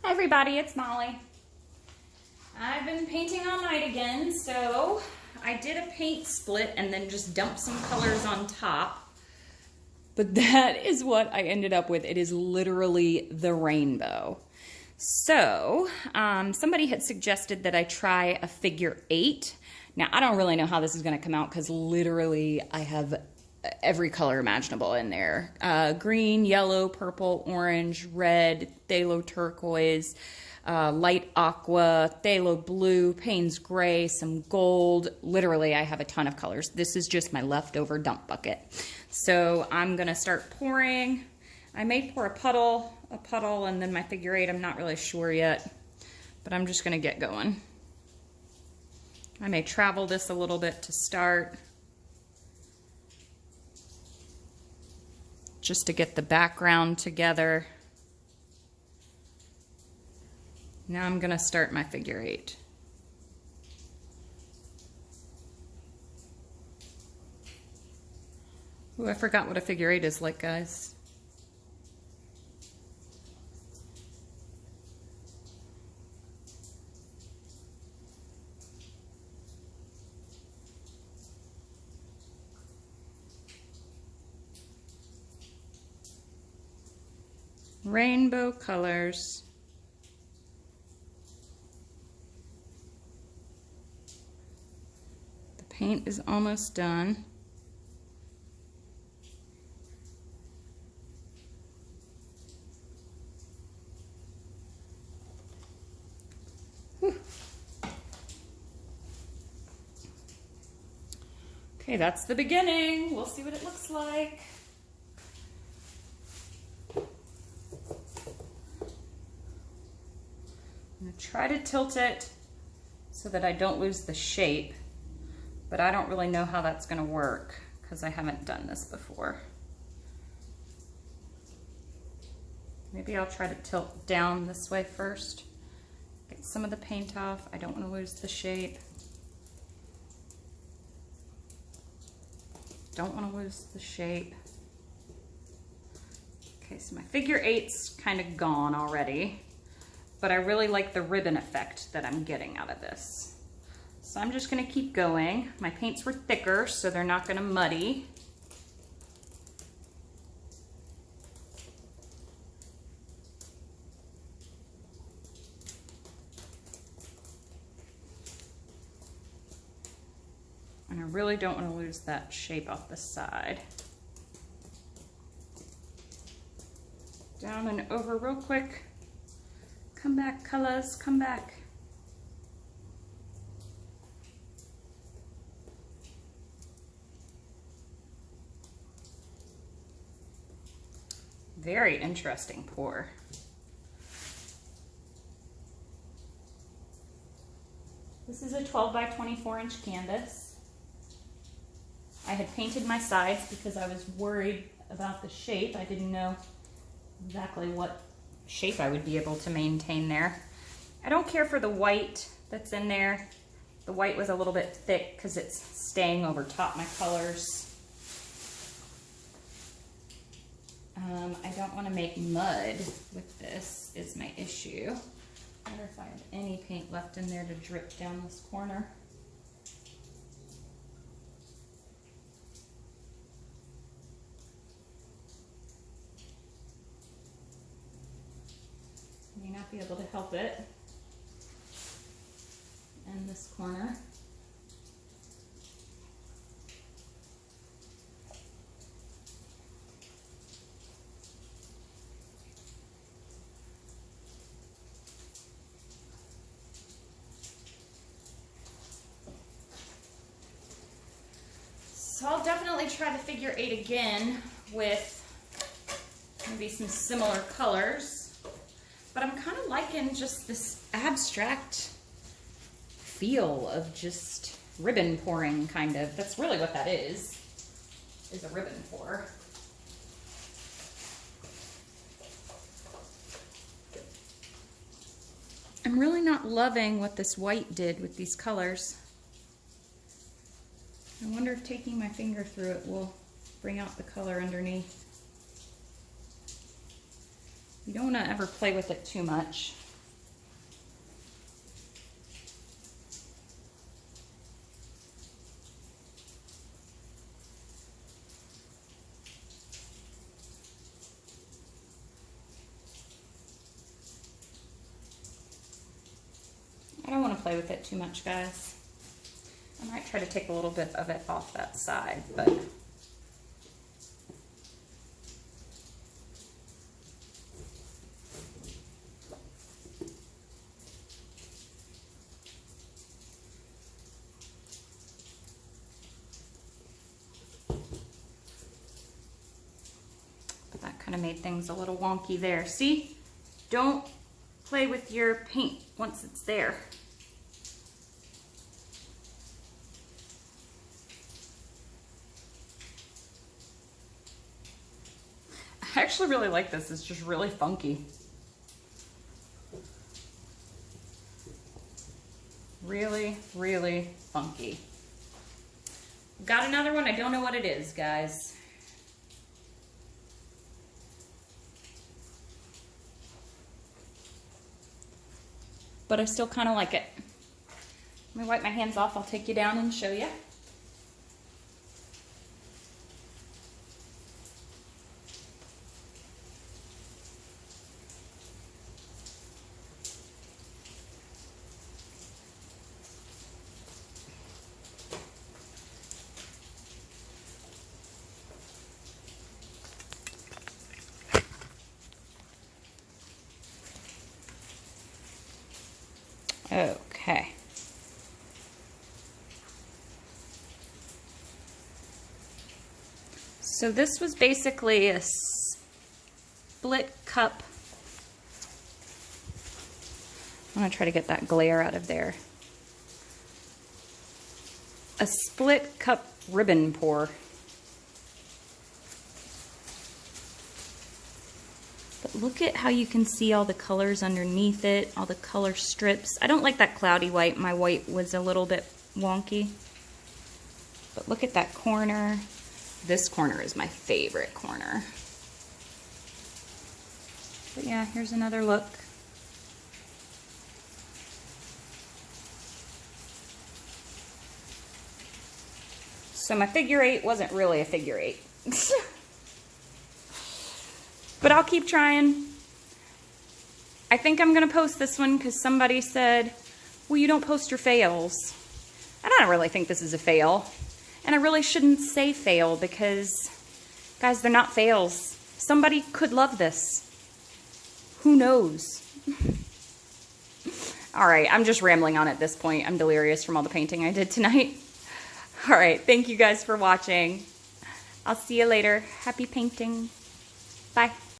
Hi everybody, it's Molly. I've been painting all night again, so I did a paint split and then just dumped some colors on top. But that is what I ended up with. It is literally the rainbow. So somebody had suggested that I try a figure 8. Now I don't really know how this is going to come out because literally I have every color imaginable in there. Green, yellow, purple, orange, red, phthalo turquoise, light aqua, phthalo blue, Payne's gray, some gold. Literally, I have a ton of colors. This is just my leftover dump bucket. So I'm gonna start pouring. I may pour a puddle, and then my figure 8. I'm not really sure yet, but I'm just gonna get going. I may travel this a little bit to start, just to get the background together. Now I'm gonna start my figure 8. Ooh, I forgot what a figure 8 is like, guys. Rainbow colors. The paint is almost done. Whew. Okay, that's the beginning. We'll see what it looks like. I'm going to try to tilt it so that I don't lose the shape, but I don't really know how that's going to work because I haven't done this before. Maybe I'll try to tilt down this way first. Get some of the paint off. I don't want to lose the shape. Don't want to lose the shape. Okay, so my figure 8's kind of gone already, but I really like the ribbon effect that I'm getting out of this. So I'm just gonna keep going. My paints were thicker, so they're not gonna muddy. And I really don't wanna lose that shape off the side. Down and over real quick. Come back, colors, come back. Very interesting pour. This is a 12 by 24 inch canvas. I had painted my sides because I was worried about the shape. I didn't know exactly what shape I would be able to maintain there. I don't care for the white that's in there. The white was a little bit thick because it's staying over top my colors. I don't want to make mud with this is my issue. I wonder if I have any paint left in there to drip down this corner. May not be able to help it in this corner. So I'll definitely try the figure 8 again with maybe some similar colors. But I'm kind of liking just this abstract feel of just ribbon pouring, kind of. That's really what that is a ribbon pour. I'm really not loving what this white did with these colors. I wonder if taking my finger through it will bring out the color underneath. You don't want to ever play with it too much. play with it too much, guys. I might try to take a little bit of it off that side, but that kind of made things a little wonky there. See? Don't play with your paint once it's there. I actually really like this. It's just really funky. Really, really funky. Got another one. I don't know what it is, guys. But I still kind of like it. Let me wipe my hands off. I'll take you down and show you. Okay. So this was basically a split cup. I'm gonna try to get that glare out of there. A split cup ribbon pour. But look at how you can see all the colors underneath it, all the color strips. I don't like that cloudy white. My white was a little bit wonky. But look at that corner. This corner is my favorite corner. But yeah, here's another look. So my figure eight wasn't really a figure eight. But I'll keep trying. I think I'm gonna post this one because somebody said, well, you don't post your fails. And I don't really think this is a fail. And I really shouldn't say fail because, guys, they're not fails. Somebody could love this. Who knows? All right, I'm just rambling on at this point. I'm delirious from all the painting I did tonight. All right, thank you guys for watching. I'll see you later. Happy painting. Bye.